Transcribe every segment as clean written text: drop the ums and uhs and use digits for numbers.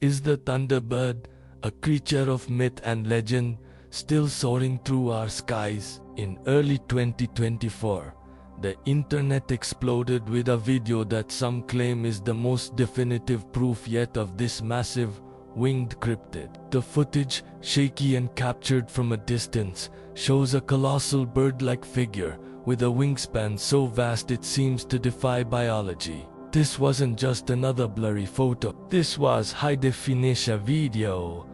Is the Thunderbird, a creature of myth and legend, still soaring through our skies? In early 2024, the internet exploded with a video that some claim is the most definitive proof yet of this massive, winged cryptid. The footage, shaky and captured from a distance, shows a colossal bird-like figure with a wingspan so vast it seems to defy biology. This wasn't just another blurry photo. This was high-definition video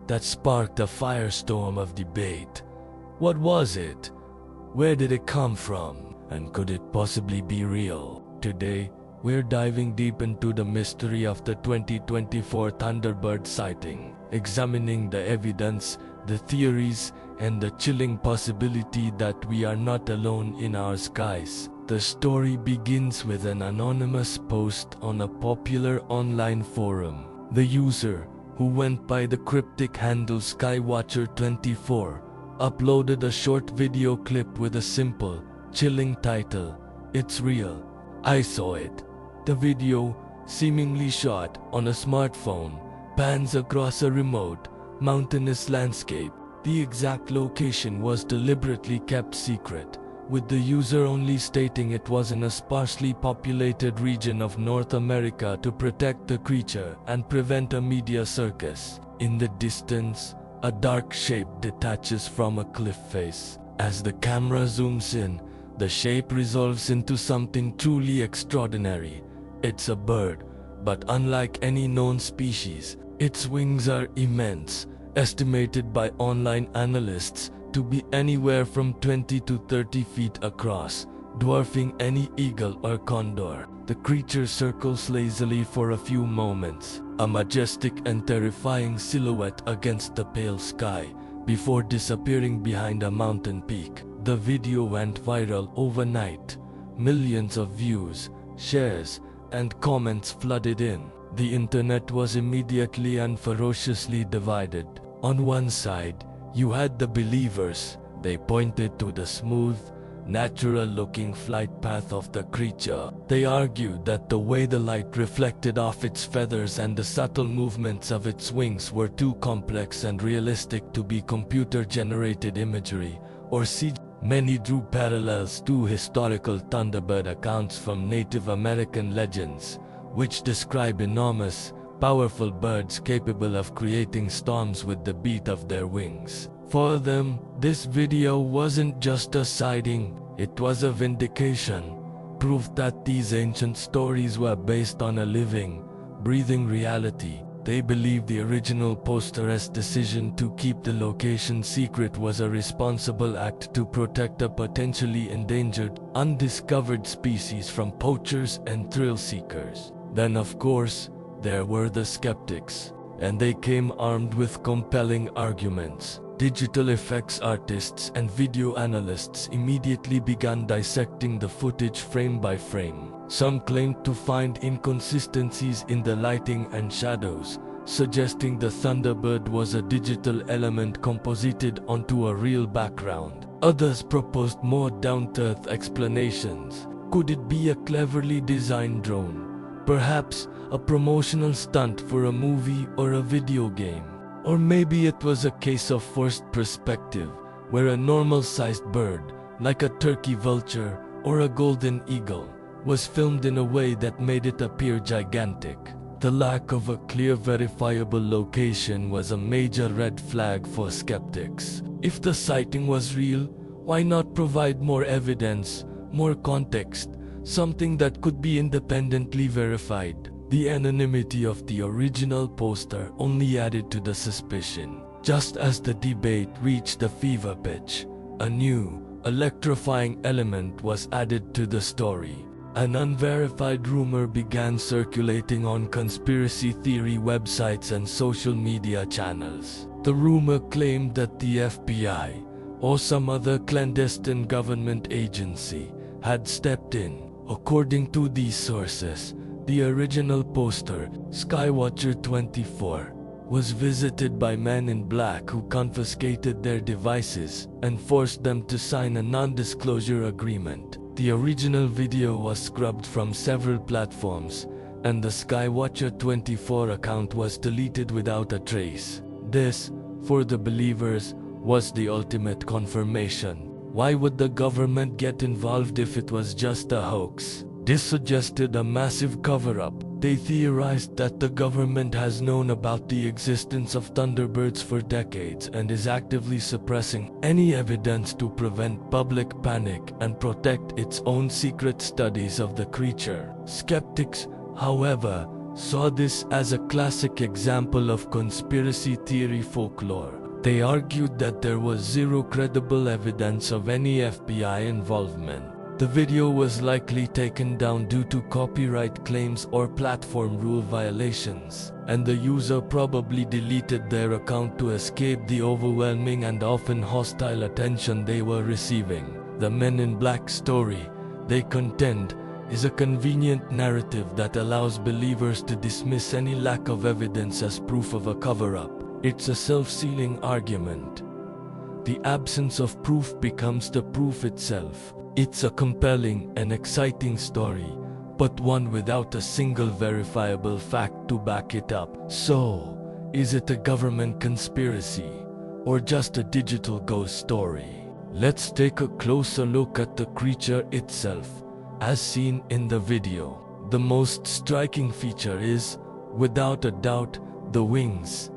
that sparked a firestorm of debate. What was it? Where did it come from? And could it possibly be real? Today, we're diving deep into the mystery of the 2024 Thunderbird sighting, examining the evidence, the theories, and the chilling possibility that we are not alone in our skies. The story begins with an anonymous post on a popular online forum. The user, who went by the cryptic handle Skywatcher24, uploaded a short video clip with a simple, chilling title, "It's real. I saw it." The video, seemingly shot on a smartphone, pans across a remote, mountainous landscape. The exact location was deliberately kept secret, with the user only stating it was in a sparsely populated region of North America to protect the creature and prevent a media circus. In the distance, a dark shape detaches from a cliff face. As the camera zooms in, the shape resolves into something truly extraordinary. It's a bird, but unlike any known species, its wings are immense, estimated by online analysts to be anywhere from 20 to 30 feet across, dwarfing any eagle or condor. The creature circles lazily for a few moments, a majestic and terrifying silhouette against the pale sky, before disappearing behind a mountain peak. The video went viral overnight. Millions of views, shares, and comments flooded in. The internet was immediately and ferociously divided. On one side, you had the believers. They pointed to the smooth, natural-looking flight path of the creature. They argued that the way the light reflected off its feathers and the subtle movements of its wings were too complex and realistic to be computer-generated imagery or CG. Many drew parallels to historical Thunderbird accounts from Native American legends, which describe enormous, powerful birds capable of creating storms with the beat of their wings. For them, this video wasn't just a sighting, it was a vindication, proof that these ancient stories were based on a living, breathing reality. They believed the original poster's decision to keep the location secret was a responsible act to protect a potentially endangered, undiscovered species from poachers and thrill seekers. Then, of course, there were the skeptics, and they came armed with compelling arguments. Digital effects artists and video analysts immediately began dissecting the footage frame by frame. Some claimed to find inconsistencies in the lighting and shadows, suggesting the Thunderbird was a digital element composited onto a real background. Others proposed more down-to-earth explanations. Could it be a cleverly designed drone? Perhaps a promotional stunt for a movie or a video game? Or maybe it was a case of forced perspective, where a normal-sized bird, like a turkey vulture or a golden eagle, was filmed in a way that made it appear gigantic. The lack of a clear verifiable location was a major red flag for skeptics. If the sighting was real, why not provide more evidence, more context, something that could be independently verified? The anonymity of the original poster only added to the suspicion. Just as the debate reached a fever pitch, a new, electrifying element was added to the story. An unverified rumor began circulating on conspiracy theory websites and social media channels. The rumor claimed that the FBI, or some other clandestine government agency, had stepped in. According to these sources, the original poster, Skywatcher24, was visited by men in black who confiscated their devices and forced them to sign a non-disclosure agreement. The original video was scrubbed from several platforms, and the Skywatcher 24 account was deleted without a trace. This, for the believers, was the ultimate confirmation. Why would the government get involved if it was just a hoax? This suggested a massive cover-up. They theorized that the government has known about the existence of Thunderbirds for decades and is actively suppressing any evidence to prevent public panic and protect its own secret studies of the creature. Skeptics, however, saw this as a classic example of conspiracy theory folklore. They argued that there was zero credible evidence of any FBI involvement. The video was likely taken down due to copyright claims or platform rule violations, and the user probably deleted their account to escape the overwhelming and often hostile attention they were receiving. The Men in Black story, they contend, is a convenient narrative that allows believers to dismiss any lack of evidence as proof of a cover-up. It's a self-sealing argument. The absence of proof becomes the proof itself. It's a compelling and exciting story, but one without a single verifiable fact to back it up. So, is it a government conspiracy, or just a digital ghost story? Let's take a closer look at the creature itself, as seen in the video. The most striking feature is, without a doubt, the wings.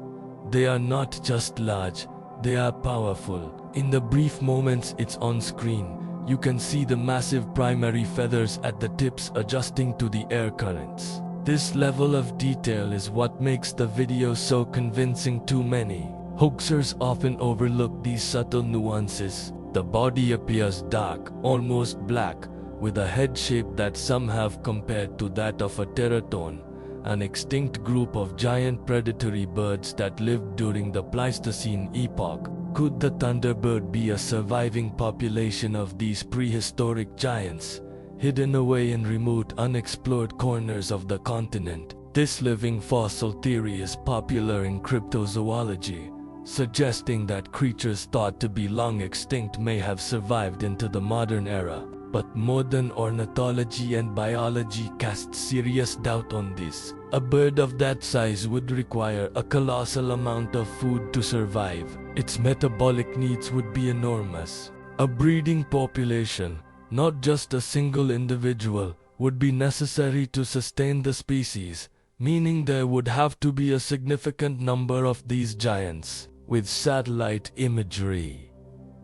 They are not just large, they are powerful. In the brief moments it's on screen, you can see the massive primary feathers at the tips adjusting to the air currents. This level of detail is what makes the video so convincing to many. Hoaxers often overlook these subtle nuances. The body appears dark, almost black, with a head shape that some have compared to that of a teraton, an extinct group of giant predatory birds that lived during the Pleistocene epoch. Could the Thunderbird be a surviving population of these prehistoric giants, hidden away in remote, unexplored corners of the continent? This living fossil theory is popular in cryptozoology, suggesting that creatures thought to be long extinct may have survived into the modern era. But modern ornithology and biology cast serious doubt on this. A bird of that size would require a colossal amount of food to survive. Its metabolic needs would be enormous. A breeding population, not just a single individual, would be necessary to sustain the species, meaning there would have to be a significant number of these giants. With satellite imagery,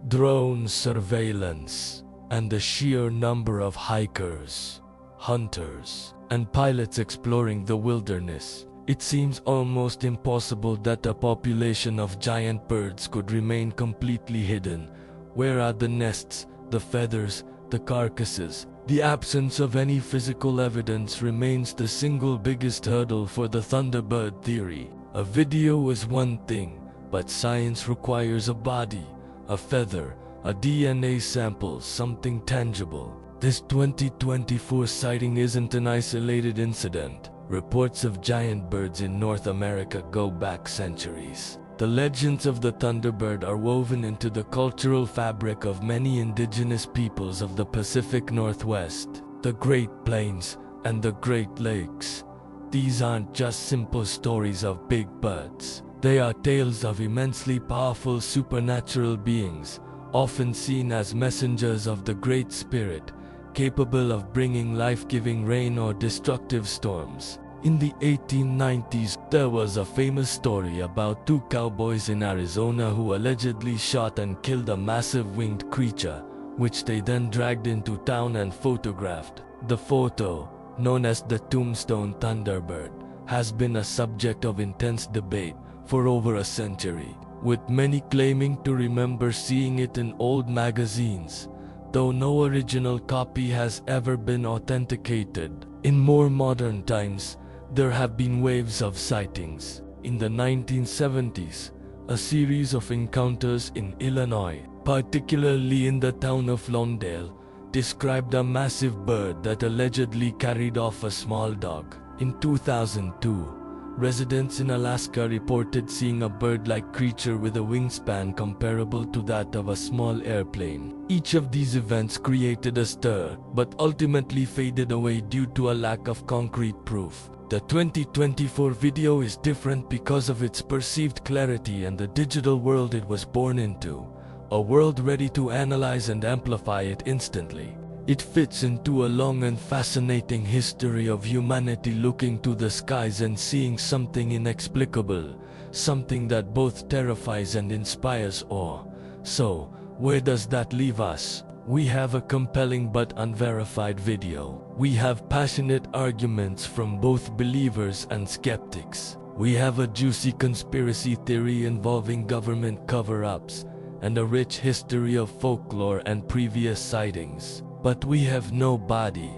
drone surveillance, and the sheer number of hikers, hunters, and pilots exploring the wilderness, it seems almost impossible that a population of giant birds could remain completely hidden. Where are the nests, the feathers, the carcasses? The absence of any physical evidence remains the single biggest hurdle for the Thunderbird theory. A video is one thing, but science requires a body, a feather, a DNA sample, something tangible. This 2024 sighting isn't an isolated incident. Reports of giant birds in North America go back centuries. The legends of the Thunderbird are woven into the cultural fabric of many indigenous peoples of the Pacific Northwest, the Great Plains, and the Great Lakes. These aren't just simple stories of big birds. They are tales of immensely powerful supernatural beings, often seen as messengers of the Great Spirit, capable of bringing life-giving rain or destructive storms. In the 1890s, there was a famous story about two cowboys in Arizona who allegedly shot and killed a massive winged creature, which they then dragged into town and photographed. The photo, known as the Tombstone Thunderbird, has been a subject of intense debate for over a century, with many claiming to remember seeing it in old magazines, though no original copy has ever been authenticated. In more modern times, there have been waves of sightings. In the 1970s, a series of encounters in Illinois, particularly in the town of Lawndale, described a massive bird that allegedly carried off a small dog. In 2002, Residents in Alaska reported seeing a bird-like creature with a wingspan comparable to that of a small airplane. Each of these events created a stir, but ultimately faded away due to a lack of concrete proof. The 2024 video is different because of its perceived clarity and the digital world it was born into, a world ready to analyze and amplify it instantly. It fits into a long and fascinating history of humanity looking to the skies and seeing something inexplicable, something that both terrifies and inspires awe. So, where does that leave us? We have a compelling but unverified video. We have passionate arguments from both believers and skeptics. We have a juicy conspiracy theory involving government cover-ups and a rich history of folklore and previous sightings. But we have no body,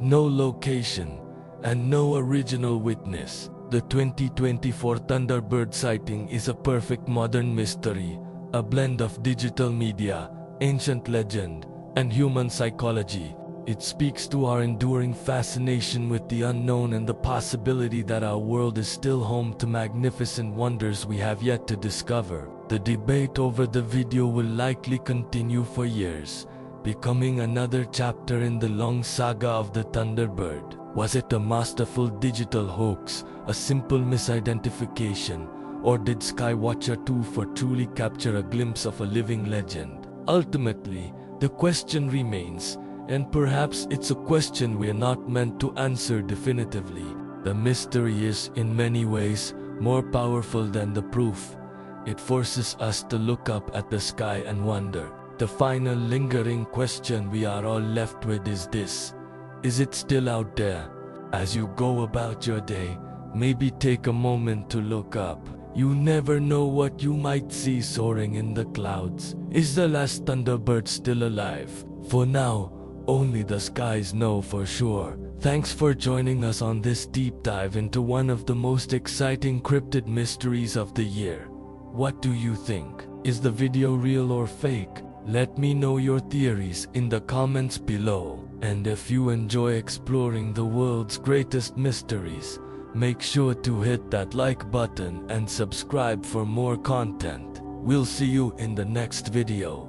no location, and no original witness. The 2024 Thunderbird sighting is a perfect modern mystery, a blend of digital media, ancient legend, and human psychology. It speaks to our enduring fascination with the unknown and the possibility that our world is still home to magnificent wonders we have yet to discover. The debate over the video will likely continue for years, becoming another chapter in the long saga of the Thunderbird. Was it a masterful digital hoax, a simple misidentification, or did Skywatcher 2 truly capture a glimpse of a living legend? Ultimately, the question remains, and perhaps it's a question we're not meant to answer definitively. The mystery is, in many ways, more powerful than the proof. It forces us to look up at the sky and wonder. The final lingering question we are all left with is this: is it still out there? As you go about your day, maybe take a moment to look up. You never know what you might see soaring in the clouds. Is the last Thunderbird still alive? For now, only the skies know for sure. Thanks for joining us on this deep dive into one of the most exciting cryptid mysteries of the year. What do you think? Is the video real or fake? Let me know your theories in the comments below. And if you enjoy exploring the world's greatest mysteries, make sure to hit that like button and subscribe for more content. We'll see you in the next video.